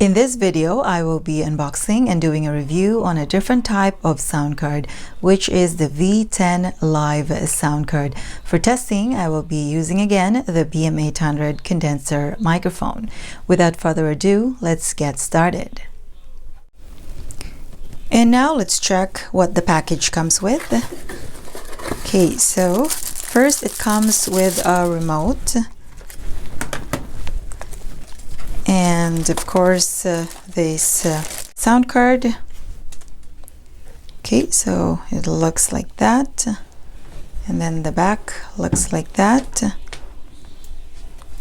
In this video, I will be unboxing and doing a review on a different type of sound card, which is the V10 Live sound card. For testing, I will be using again the BM800 condenser microphone. Without further ado, let's get started. And now let's check what the package comes with. Okay, so first it comes with a remote. And of course this sound card. Okay, so it looks like that, and then the back looks like that.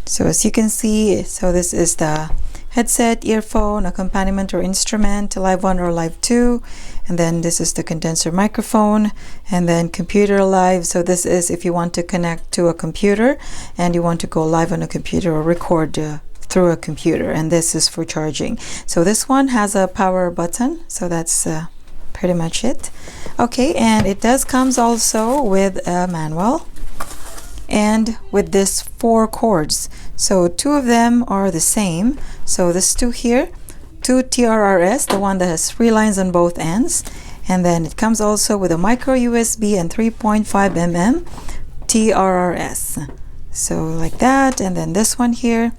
So as you can see, so this is the headset, earphone, accompaniment or instrument, Live 1 or Live 2, and then this is the condenser microphone, and then computer live. So this is if you want to connect to a computer and you want to go live on a computer or record through a computer, and this is for charging. So this one has a power button, so that's pretty much it. Okay, and it does comes also with a manual and with this 4 cords. So 2 of them are the same. So this 2 here, 2 TRRS, the one that has 3 lines on both ends, and then it comes also with a micro USB and 3.5 mm TRRS. So like that, and then this one here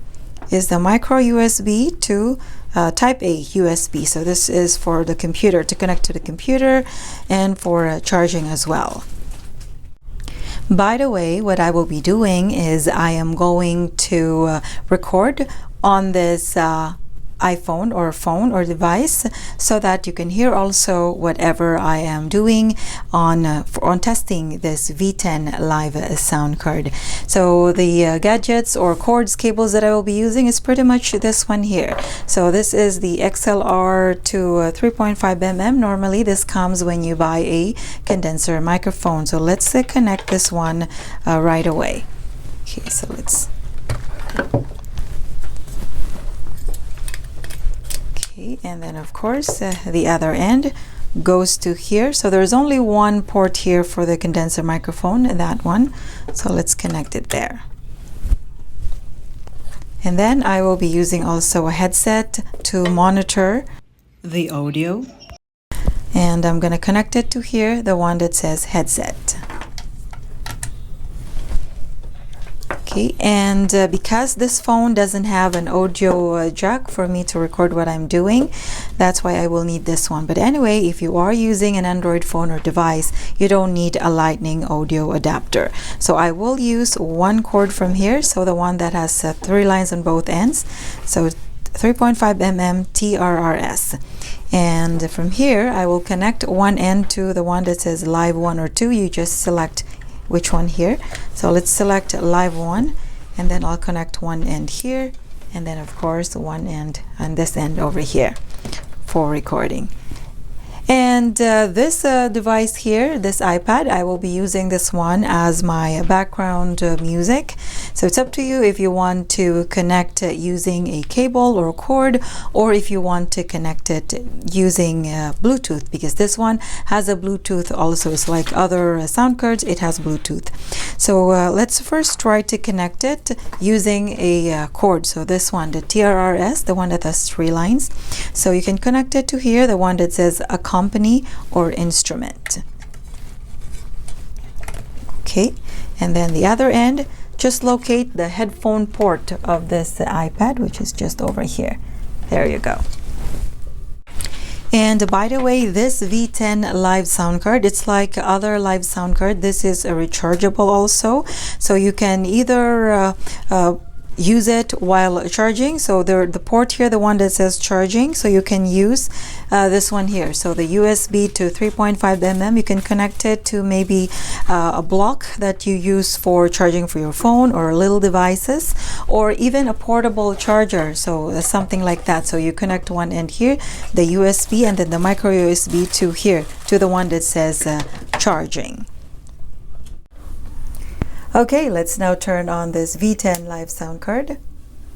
is the micro USB to type A USB. So this is for the computer, to connect to the computer, and for charging as well. By the way, what I will be doing is I am going to record on this iPhone or phone or device, so that you can hear also whatever I am doing on testing this V10 Live sound card. So the gadgets or cords, cables that I will be using is pretty much this one here. So this is the XLR to 3.5 mm. Normally this comes when you buy a condenser microphone. So let's connect this one right away. Okay, so let's and then of course the other end goes to here. So there's only one port here for the condenser microphone, that one. So let's connect it there. And then I will be using also a headset to monitor the audio. And I'm going to connect it to here, the one that says headset. Okay, and because this phone doesn't have an audio jack for me to record what I'm doing, that's why I will need this one. But anyway, if you are using an Android phone or device, you don't need a lightning audio adapter. So I will use one cord from here, so the one that has 3 lines on both ends, so 3.5 mm TRRS. And from here I will connect one end to the one that says Live 1 or 2. You just select which one here. So let's select Live 1, and then I'll connect one end here, and then of course one end on this end over here for recording. And this device here, this iPad, I will be using this one as my background music. So it's up to you if you want to connect using a cable or a cord, or if you want to connect it using Bluetooth, because this one has a Bluetooth also. It's like other sound cards, it has Bluetooth. So let's first try to connect it using a cord. So this one, the TRRS, the one that has 3 lines. So you can connect it to here, the one that says company or instrument. Okay, and then the other end, just locate the headphone port of this iPad, which is just over here. There you go. And by the way, this V10 Live sound card, it's like other Live sound card. This is a rechargeable also, so you can either use it while charging. So the port here, the one that says charging, so you can use this one here. So the USB to 3.5 mm, you can connect it to maybe a block that you use for charging for your phone or little devices, or even a portable charger, so something like that. So you connect one end here, the USB, and then the micro USB to here, to the one that says charging. Okay, let's now turn on this V10 Live sound card.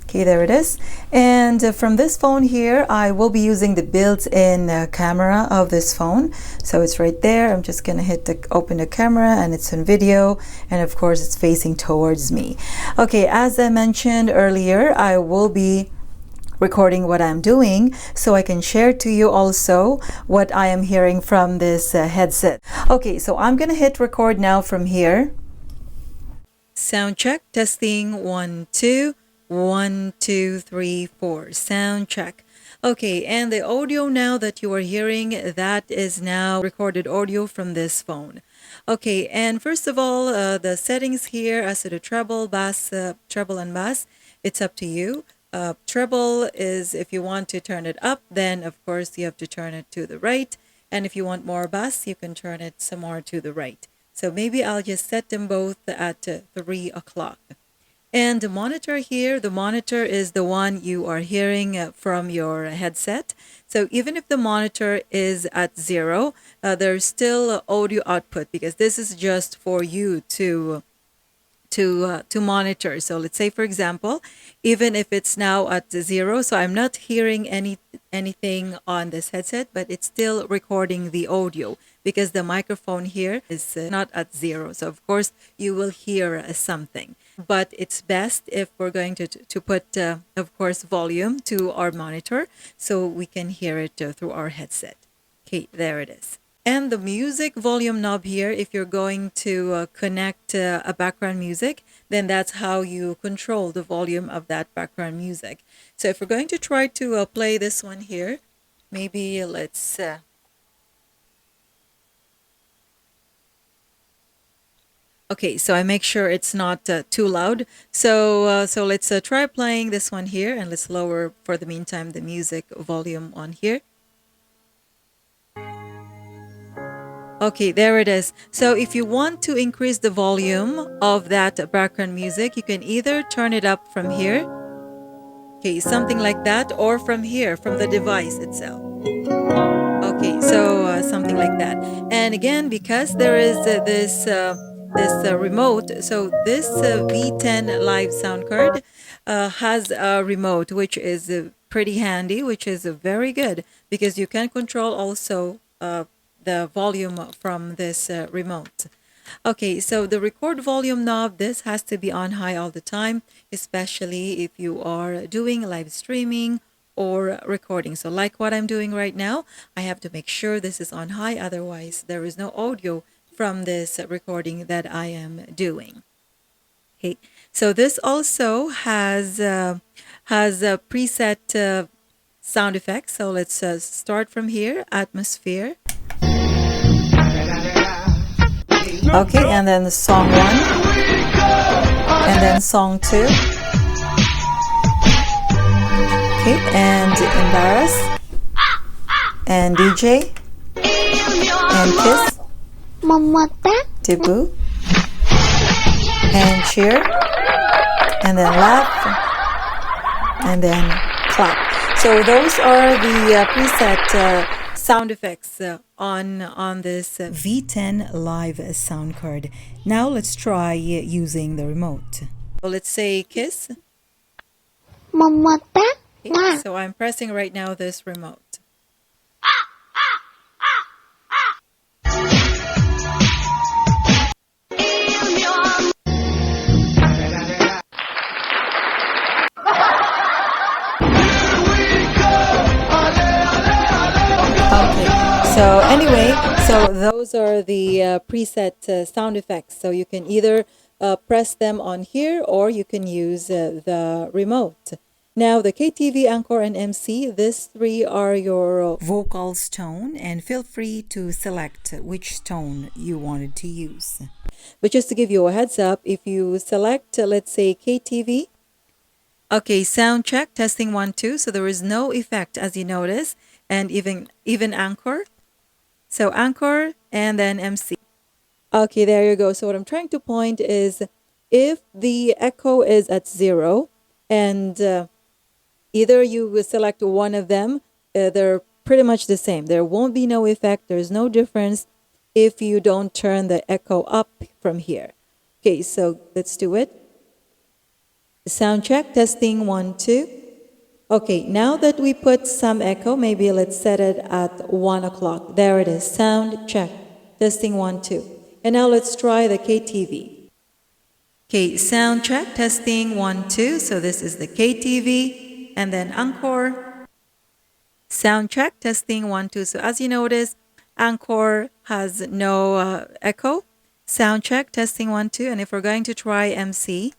Okay, there it is. And from this phone here, I will be using the built-in camera of this phone. So it's right there. I'm just gonna hit open the camera, and it's on video, and of course it's facing towards me. Okay, as I mentioned earlier, I will be recording what I'm doing so I can share to you also what I am hearing from this headset. Okay, so I'm gonna hit record now from here. Sound check, testing, 1, 2, 1, 2, 3, 4. Sound check. Okay, and the audio now that you are hearing, that is now recorded audio from this phone. Okay, and first of all, the settings here as to the treble, bass, treble and bass, it's up to you. Treble is if you want to turn it up, then of course you have to turn it to the right. And if you want more bass, you can turn it some more to the right. So maybe I'll just set them both at 3 o'clock. And the monitor here, the monitor is the one you are hearing from your headset. So even if the monitor is at 0, there's still audio output because this is just for you to monitor. So let's say, for example, even if it's now at 0, so I'm not hearing anything on this headset, but it's still recording the audio because the microphone here is not at 0. So of course you will hear something, but it's best if we're going to put, of course, volume to our monitor so we can hear it through our headset. Okay, there it is. And the music volume knob here, if you're going to connect a background music, then that's how you control the volume of that background music. So if we're going to try to play this one here, maybe let's... Okay, so I make sure it's not too loud. So let's try playing this one here, and let's lower, for the meantime, the music volume on here. Okay, there it is. So if you want to increase the volume of that background music, you can either turn it up from here, okay, something like that, or from here, from the device itself. Okay, so something like that. And again, because there is this remote, so this V10 live sound card has a remote, which is pretty handy, which is very good because you can control also the volume from this remote. Okay, so the record volume knob, this has to be on high all the time, especially if you are doing live streaming or recording. So like what I'm doing right now, I have to make sure this is on high, otherwise there is no audio from this recording that I am doing. Okay, so this also has a preset sound effects. So let's start from here, atmosphere. Okay, and then song 1, and then song 2. Okay, and embarrass, and DJ, and kiss, debut, and cheer, and then laugh, and then clap. So those are the preset sound effects on this V10 live sound card. Now let's try using the remote. So let's say kiss. Okay, so I'm pressing right now this remote. So anyway, so those are the preset sound effects. So you can either press them on here or you can use the remote. Now the KTV, Anchor, and MC, these three are your vocals tone, and feel free to select which tone you wanted to use. But just to give you a heads up, if you select, let's say KTV, okay, sound check, testing 1, 2. So there is no effect as you notice, and even Anchor. So Anchor and then MC. Okay, there you go. So what I'm trying to point is if the echo is at 0 and either you will select one of them, they're pretty much the same. There won't be no effect. There's no difference if you don't turn the echo up from here. Okay, so let's do it. Sound check, testing 1, 2. Okay, now that we put some echo, maybe let's set it at 1 o'clock. There it is. Sound check. Testing 1, 2. And now let's try the KTV. Okay, sound check. Testing 1, 2. So this is the KTV. and then Anchor. Sound check, testing 1, 2. So as you notice, Anchor has no echo. Sound check, testing 1, 2. And if we're going to try MC,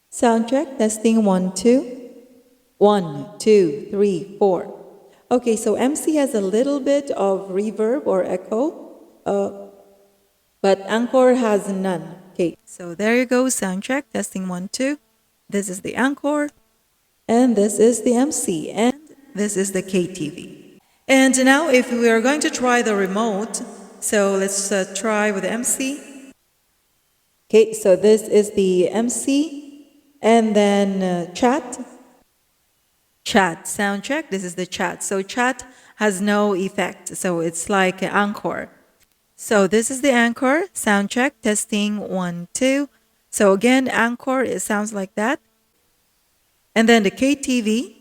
sound check, testing 1, 2. 1, 2, 3, 4. Okay, so MC has a little bit of reverb or echo, but Anchor has none. Okay, so there you go, sound check, testing 1, 2. This is the Anchor, and this is the MC, and this is the KTV. And now if we are going to try the remote, so let's try with the MC. Okay, so this is the MC, and then chat. Chat, sound check, this is the chat. So chat has no effect, so it's like an Anchor. So this is the Anchor, sound check, testing 1, 2. So again, Anchor, it sounds like that. And then the KTV,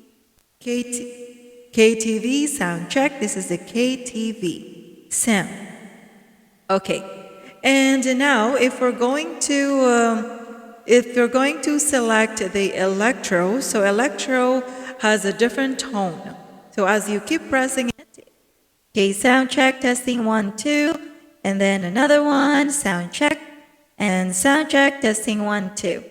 KTV sound check. This is the KTV sound. Okay. And now if we're going to select the electro, so electro has a different tone. So as you keep pressing it, okay, sound check, testing 1, 2, and then another one, sound check, and sound check, testing 1, 2.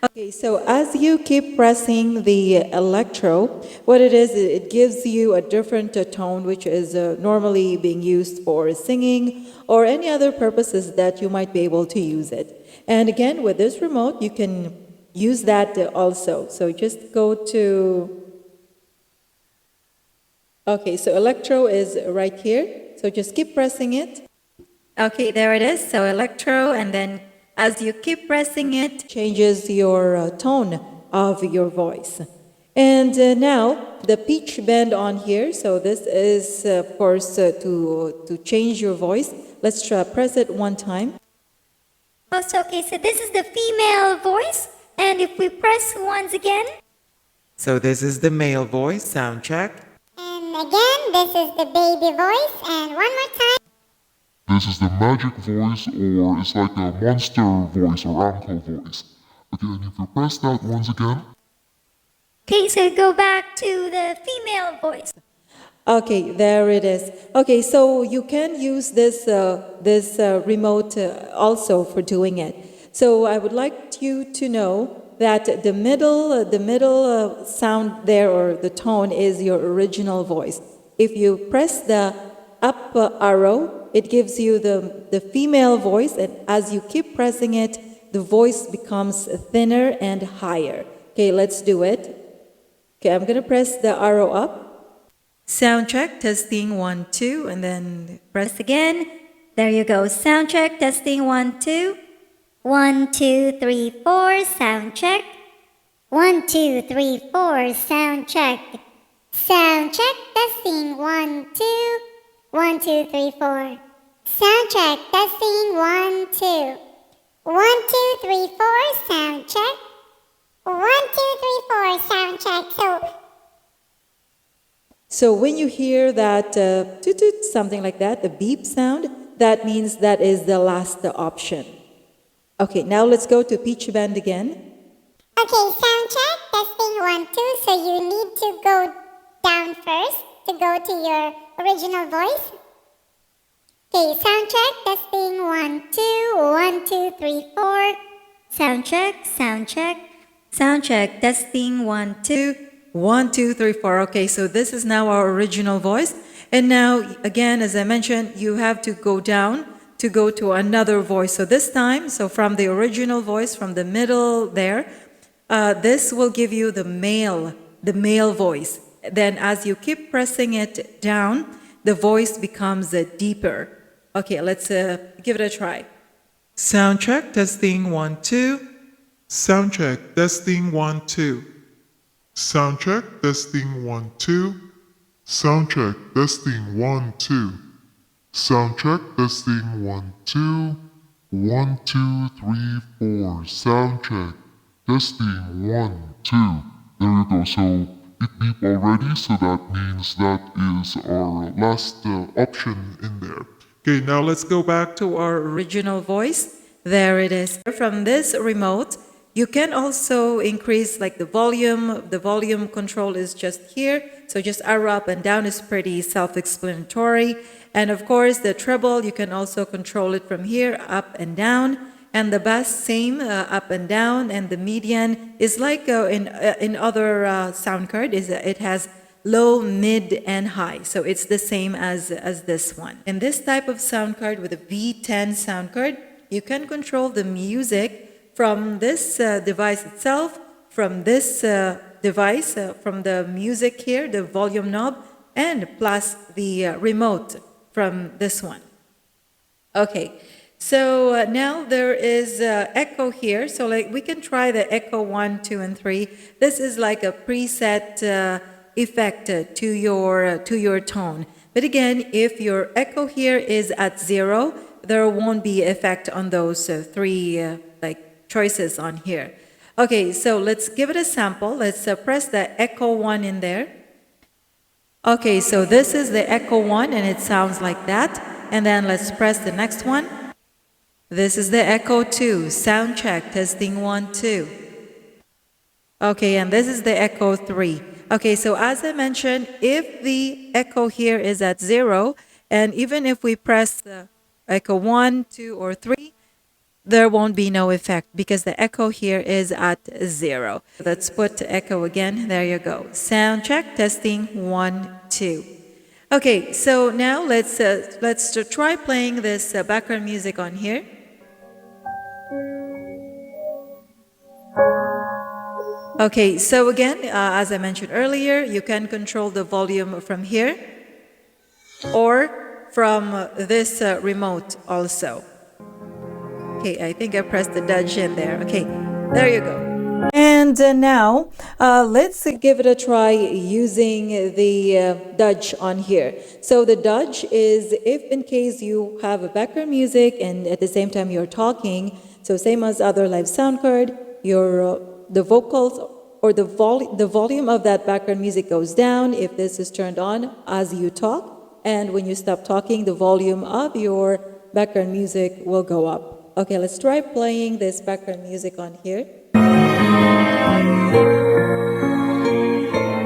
Okay, so as you keep pressing the electro, what it is, it gives you a different tone, which is normally being used for singing or any other purposes that you might be able to use it. And again, with this remote, you can use that also. So just go to... Okay, so electro is right here. So just keep pressing it. Okay, there it is. So electro, and then as you keep pressing it, changes your tone of your voice. And now the pitch bend on here. So this is, of course, to change your voice. Let's try press it one time. Oh, so okay, so this is the female voice. And if we press once again. So this is the male voice, sound check. And again, this is the baby voice. And one more time. This is the magic voice, or it's like a monster voice or uncle voice. Okay, and if you press that once again. Okay, so go back to the female voice. Okay, there it is. Okay, so you can use this remote also for doing it. So I would like you to know that the middle sound there, or the tone, is your original voice. If you press the up arrow, it gives you the female voice, and as you keep pressing it, the voice becomes thinner and higher. Okay, let's do it. Okay, I'm going to press the arrow up. Sound check, testing 1, 2, and then press again. There you go. Sound check, testing 1, 2. 1, 2, 3, 4, sound check. 1, 2, 3, 4, sound check. Sound check, testing 1, 2. 1, 2, 3, 4. Sound check, testing 1, 2. 1, 2, 3, 4, sound check. 1, 2, 3, 4, sound check. So when you hear that toot toot, something like that, the beep sound, that means that is the last option. Okay, now let's go to pitch bend again. Okay, sound check, testing 1, 2. So you need to go down first to go to your original voice. Okay, sound check, testing 1, 2, 1, 2, 3, 4. Sound check, sound check. Sound check, testing 1, 2. 1, 2, 3, 4. Okay, so this is now our original voice. And now, again, as I mentioned, you have to go down to go to another voice. So this time, so from the original voice, from the middle there, this will give you the male voice. Then as you keep pressing it down, the voice becomes deeper. Okay, let's give it a try. Sound check, testing 1, 2. Sound check, testing 1, 2. Sound check, testing 1, 2. Sound check, testing 1, 2. Sound check, testing 1, 2. 1, 2, 3, 4. Sound check, testing 1, 2. There you go. So it beep already, so that means that is our last option in there. Okay, now let's go back to our Original voice. There it is. From this remote, You can also increase like the volume. The volume control is just here. So just arrow up and down is pretty self-explanatory. And of course, the treble, you can also control it from here, up and down. And the bass, same, up and down. And the median is like in other sound card, it has low, mid, and high. So it's the same as this one. In this type of sound card with a V10 sound card, you can control the music from this device itself, from this device, from the music here, the volume knob, and plus the remote from this one. Okay, so now there is echo here. So like we can try the echo 1, 2, and 3. This is like a preset effect to your tone. But again, if your echo here is at 0, there won't be effect on those three choices on here. Okay, so let's give it a sample. Let's press the echo 1 in there. Okay, so this is the echo 1 and it sounds like that. And then let's press the next one. This is the echo 2. Sound check, testing 1, 2. Okay, and this is the echo 3. Okay, so as I mentioned, if the echo here is at 0, and even if we press the echo 1, 2, or 3, there won't be no effect because the echo here is at 0. Let's put echo again. There you go. Sound check, testing 1, 2. Okay, so now let's try playing this background music on here. Okay, so again, as I mentioned earlier, you can control the volume from here or from this remote also. Okay, I think I pressed the Dutch in there. Okay, there you go. And now, let's give it a try using the Dutch on here. So the Dutch is if in case you have a background music and at the same time you're talking, so same as other live sound card, the vocals or the volume of that background music goes down if this is turned on as you talk. And when you stop talking, the volume of your background music will go up. Okay, let's try playing this background music on here.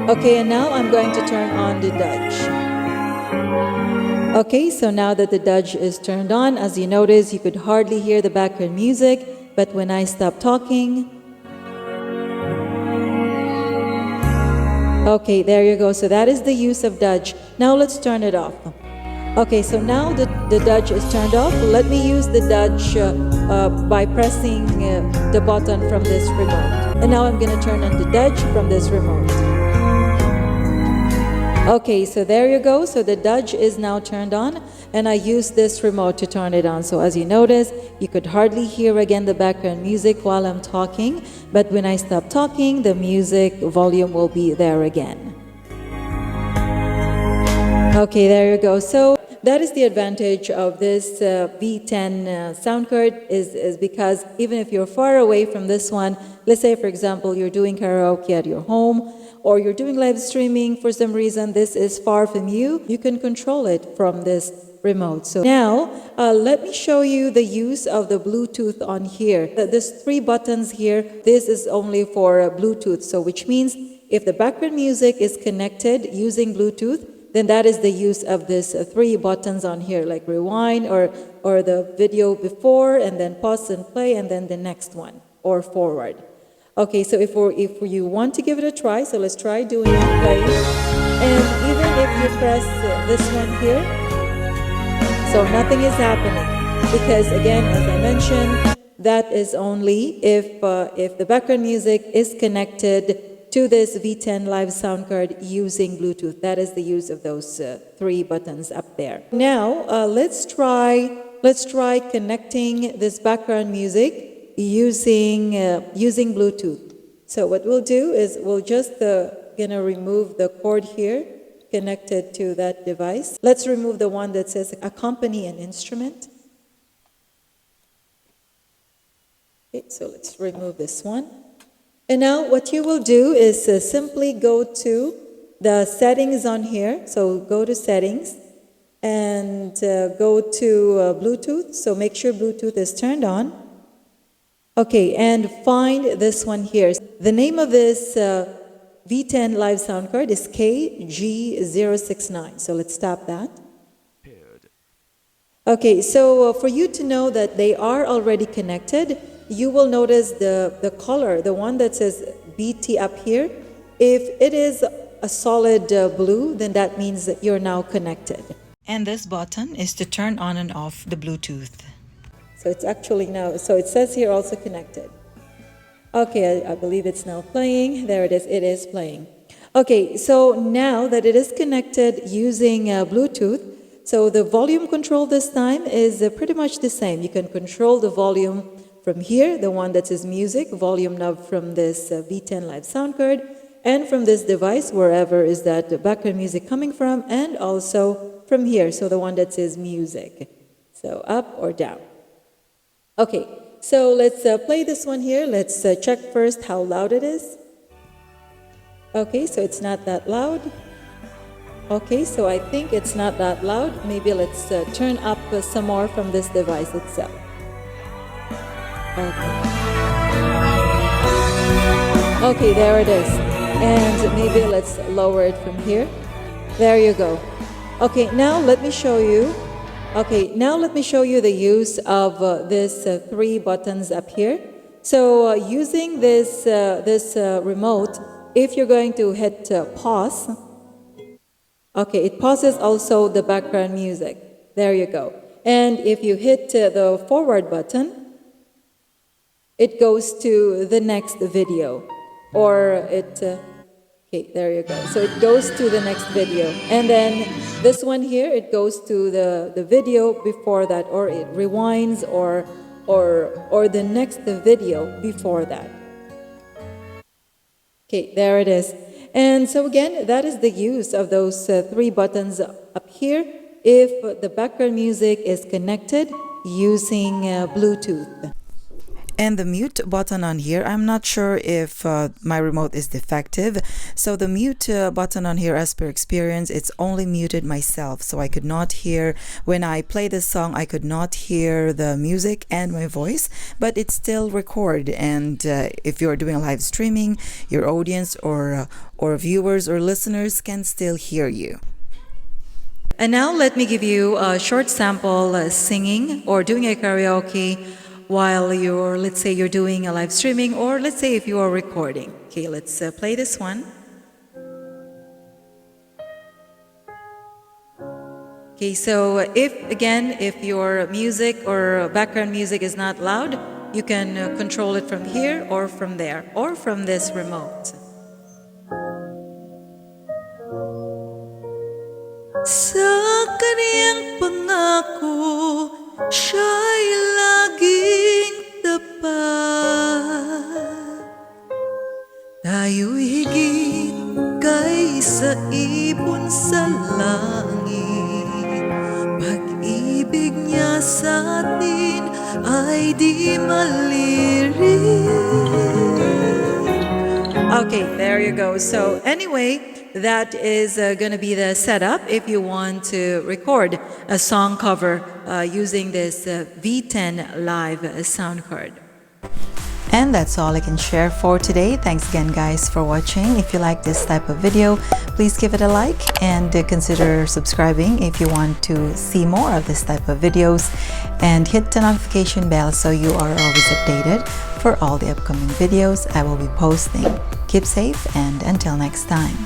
Okay, and now I'm going to turn on the Dutch. Okay, so now that the Dutch is turned on, as you notice, you could hardly hear the background music, but when I stop talking... Okay, there you go. So that is the use of Dutch. Now let's turn it off. Okay, so now the Dutch is turned off. Let me use the Dutch by pressing the button from this remote. And now I'm going to turn on the Dutch from this remote. Okay, so there you go. So the Dutch is now turned on and I use this remote to turn it on. So as you notice, you could hardly hear again the background music while I'm talking. But when I stop talking, the music volume will be there again. Okay, there you go. So that is the advantage of this V10 sound card is because even if you're far away from this one, let's say, for example, you're doing karaoke at your home or you're doing live streaming for some reason, this is far from you, you can control it from this remote. So now, let me show you the use of the Bluetooth on here. There's 3 buttons here. This is only for Bluetooth, so which means if the background music is connected using Bluetooth, then that is the use of this 3 buttons on here, like rewind or the video before, and then pause and play, and then the next one, or forward. Okay, so if you want to give it a try, so let's try doing it, playing. And even if you press this one here, so nothing is happening. Because again, as I mentioned, that is only if the background music is connected to this V10 live sound card using Bluetooth. That is the use of those 3 buttons up there. Now, let's try connecting this background music using Bluetooth. So what we'll do is we'll just gonna remove the cord here connected to that device. Let's remove the one that says accompany an instrument. Okay, so let's remove this one. And now what you will do is simply go to the settings on here. So go to settings and go to Bluetooth. So make sure Bluetooth is turned on. Okay, and find this one here. The name of this V10 live sound card is KG069. So let's tap that. Okay, so for you to know that they are already connected, you will notice the color, the one that says BT up here. If it is a solid blue, then that means that you're now connected. And this button is to turn on and off the Bluetooth. So it's actually now, so it says here also connected. Okay, I believe it's now playing. There it is playing. Okay, so now that it is connected using Bluetooth, so the volume control this time is pretty much the same. You can control the volume from here, the one that says music, volume knob from this V10 live sound card, and from this device, wherever is that background music coming from, and also from here, so the one that says music. So up or down. Okay, so let's play this one here. Let's check first how loud it is. Okay, so it's not that loud. Okay, so I think it's not that loud. Maybe let's turn up some more from this device itself. Okay, there it is. And maybe let's lower it from here. There you go. Okay, now let me show you. Okay, now let me show you the use of this 3 buttons up here. So using this remote, if you're going to hit pause, okay, it pauses also the background music. There you go. And if you hit the forward button, it goes to the next video. Or it, okay, there you go. So it goes to the next video. And then this one here, it goes to the video before that, or it rewinds, or the next video before that. Okay, there it is. And so again, that is the use of those 3 buttons up here if the background music is connected using Bluetooth. And the mute button on here, I'm not sure if my remote is defective. So the mute button on here, as per experience, it's only muted myself. So I could not hear, when I play this song, I could not hear the music and my voice, but it still record. And if you're doing a live streaming, your audience or viewers or listeners can still hear you. And now let me give you a short sample singing or doing a karaoke while you're, let's say you're doing a live streaming, or let's say if you are recording. Okay, let's play this one. Okay, so if your music or background music is not loud, you can control it from here or from there or from this remote. Sa kaniyang pangako, siya'y laging tapat. Tayo'y higit kaysa ibon sa langit. Pag-ibig niya sa atin ay di malirik. Okay, there you go. So anyway, that is going to be the setup if you want to record a song cover using this V10 live sound card. And that's all I can share for today. Thanks again, guys, for watching. If you like this type of video, please give it a like and consider subscribing if you want to see more of this type of videos, and hit the notification bell so you are always updated for all the upcoming videos I will be posting. Keep safe, and until next time.